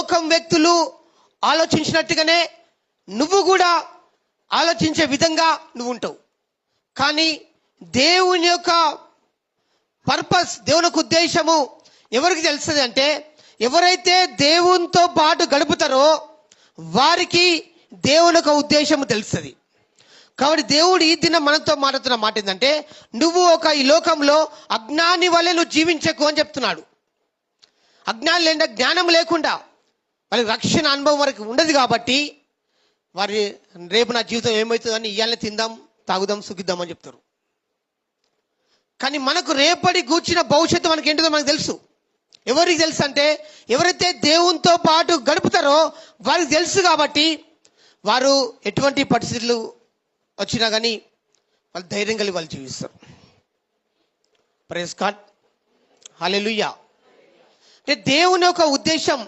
లోకం వ్యక్తులు ఆలోచించినట్టుగానే నువ్వు కూడా ఆలోచించే విధంగా నువ్వు ఉంటావు. కానీ దేవుని యొక్క పర్పస్, దేవుని యొక్క ఉద్దేశము ఎవరికి తెలుస్తుంది అంటే, ఎవరైతే దేవునితో పాటు గడుపుతారో వారికి దేవుని యొక్క ఉద్దేశము తెలుస్తుంది. కాబట్టి దేవుడు ఈ దినం మనతో మాట్లాడుతున్న మాట ఏంటంటే, నువ్వు ఈ లోకంలో అజ్ఞాని వలె నువ్వు జీవించకు అని చెప్తున్నాడు. అజ్ఞానం లేకుండా, జ్ఞానం లేకుండా వాళ్ళకి రక్షణ అనుభవం వరకు ఉండదు. కాబట్టి వారి రేపు నా జీవితం ఏమవుతుందని ఇయ్యాలని తిందాం, తాగుదాం, సుఖిద్దాం అని చెప్తారు. కానీ మనకు రేపటి కూర్చిన భవిష్యత్తు మనకి ఏంటిదో మనకు తెలుసు. ఎవరికి తెలుసు అంటే, ఎవరైతే దేవునితో పాటు గడుపుతారో వారికి తెలుసు. కాబట్టి వారు ఎటువంటి పరిస్థితులు వచ్చినా కానీ వాళ్ళు ధైర్యం కలిగి వాళ్ళు జీవిస్తారు. ప్రైజ్ గాడ్, హల్లెలూయా. అంటే దేవుని యొక్క ఉద్దేశం